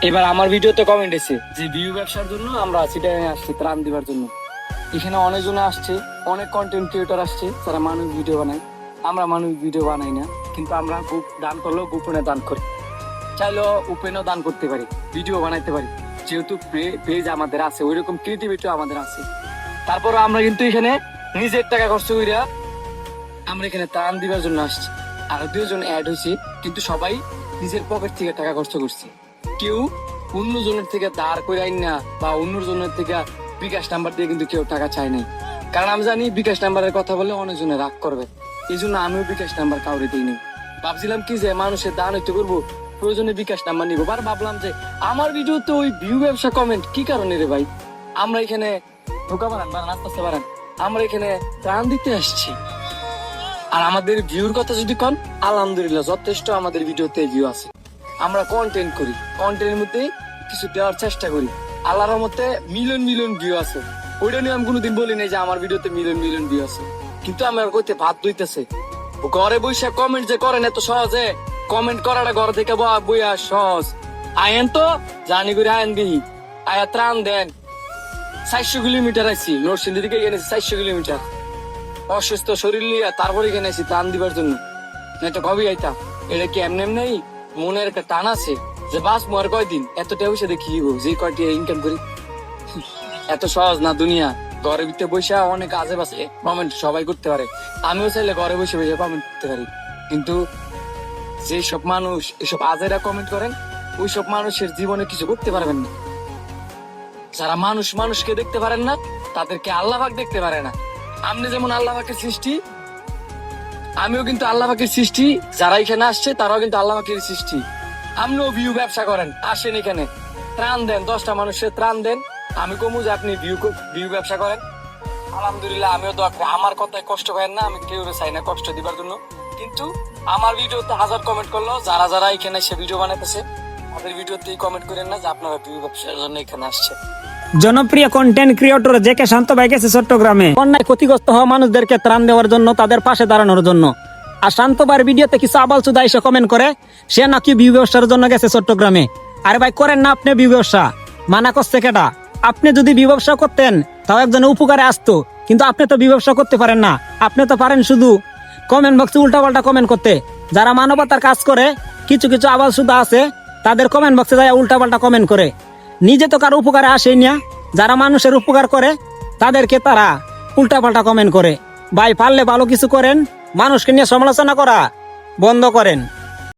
এবার আমার ভিডিওতে কমেন্ট এসে যে ভিউ ব্যবসার জন্য আমরা সিটাগাং আসছি ত্রাণ দিবার জন্য। এখানে অনেকজন আসছে, অনেক কন্টেন্ট ক্রিয়েটর আসছে যারা মানুষ ভিডিও বানায়। আমরা মানুষ ভিডিও বানাই না, কিন্তু আমরা দান করলেও গোপনে দান করি। চাইলেও ওপেনও দান করতে পারি, ভিডিও বানাইতে পারি, যেহেতু পেজ আমাদের আছে, ওইরকম ক্রিয়েটিভিটিও আমাদের আছে। তারপর আমরা কিন্তু এখানে নিজের টাকা খরচ করিয়া আমরা এখানে ত্রাণ দিবার জন্য আসছি। আরো 2 জন অ্যাড হয়েছে, কিন্তু সবাই নিজের পকেট থেকে টাকা খরচ করছে। কেউ অন্য জনের থেকে ধার করে আইন না, বা অন্য জনের থেকে বিকাশ নাম্বার দিয়ে কিন্তু কেউ টাকা চায় নাই। কারণ আমি জানি বিকাশ নাম্বারের কথা বলে অনেকজনে রাগ করবে, এই জন্য আমিও বিকাশ নাম্বার কাউরে দিইনি। ভাবছিলাম কি যে মানুষের দান হইতে করবো, প্রয়োজনে বিকাশ নাম্বার নিবো। আর ভাবলাম যে আমার ভিডিওতে ওই ভিউ ব্যবসা কমেন্ট কি কারণে রে ভাই? আমরা এখানে ঢোকা বাড়ান বা নাস্তা বাড়ান, আমরা এখানে ত্রাণ দিতে আসছি। আর আমাদের ভিউর কথা যদি কন, আলহামদুলিল্লাহ যথেষ্ট আমাদের ভিডিওতে ভিউ আছে। আমরা কন্টেন্ট করি, কন্টেন্টের মধ্যে কিছু দেওয়ার চেষ্টা করি। আল্লাহর রহমতে মিলিয়ন মিলিয়ন ভিউ আছে। ওইটা নিয়ে আমি কোনোদিন বলি নাই যে আমার ভিডিওতে মিলিয়ন মিলিয়ন ভিউ আছে, কিন্তু আমার কইতে ভাত দইতেছে। ঘরে বসে কমেন্ট যে করেন এত সহজে, কমেন্ট করাটা ঘর থেকে বইয়া সহজ। আয়েন তো জানি করে আয়েন দিই, আয়া ত্রাণ দেন। 400 কিলোমিটার আইছি, নরসিংদী থেকে গেছি 400 কিলোমিটার, অসুস্থ শরীর নিয়ে তারপরে এখানে আইছি ত্রাণ দিবার জন্য। না তো কবি আইতাম। এটা কি এমনি এমনি মনের একটা টান আছে যে বাস মোর কয়দিন এত টাকা দেখি যে কয়টি ইনকাম করি। এত সহজ না দুনিয়া। ঘরের ভিতরে বসে অনেক কাজে বাসে কমেন্ট সবাই করতে পারে, আমিও চাইলে ঘরে বসে বসে কমেন্ট করতে পারি। কিন্তু যেসব মানুষ এসব আজেরা কমেন্ট করেন, ওইসব মানুষের জীবনে কিছু করতে পারবেন না। যারা মানুষকে দেখতে পারেন না, তাদেরকে আল্লাহ পাক দেখতে পারে না। আপনি যেমন আল্লাহ পাকের সৃষ্টি, আমিও কিন্তু আল্লাহ পাকের সৃষ্টি। যারা এখানে আসছে তারাও কিন্তু আল্লাহ পাকের সৃষ্টি। আপনিও ভিউ ব্যবসা করেন, আসেন এখানে ত্রাণ দেন, 10টা মানুষের ত্রাণ দেন। আমি কমু যে আপনি ভিউ ব্যবসা করেন। আলহামদুলিল্লাহ আমিও দোয়া করি। আমার কথায় কষ্ট করেন না, আমি কেউ চাই না কষ্ট দিবার জন্য। কিন্তু আমার ভিডিওতে 1000 কমেন্ট করলো, যারা যারা এখানে এসে ভিডিও বানাইতেছে তাদের ভিডিওতে কমেন্ট করেন না যে আপনারা ভিউ ব্যবসার জন্য এখানে আসছে। জনপ্রিয় কন্টেন্ট ক্রিয়েটর জেকে শান্ত ভাই গেছে চট্টগ্রামে বন্যায় ক্ষতিগ্রস্ত হওয়া মানুষদেরকে ত্রাণ দেওয়ার জন্য, তাদের পাশে দাঁড়ানোর জন্য। আর শান্ত ভাইয়ের ভিডিওতে কিছু আবালচুদা এসে কমেন্ট করে সে নাকি ভিউ ব্যবসার জন্য গেছে চট্টগ্রামে। আরে ভাই করেন না আপনি ভিউ ব্যবসা, মানা করছে কেটা? আপনি যদি ভিউ ব্যবসা করতেন তাও একজনের উপকারে আসতো, কিন্তু আপনি তো ভিউ ব্যবসা করতে পারেন না। আপনি তো পারেন শুধু কমেন্ট বক্সে উল্টাপাল্টা কমেন্ট করতে। যারা মানবতার কাজ করে, কিছু কিছু আবালচুদা আছে, তাদের কমেন্ট বক্সে যায় উল্টাপাল্টা কমেন্ট করে। নিজে তো কারো উপকারে আসেই না, যারা মানুষের উপকার করে তাদেরকে তারা উল্টাপাল্টা কমেন্ট করে। ভাই পারলে ভালো কিছু করেন, মানুষকে নিয়ে সমালোচনা করা বন্ধ করেন।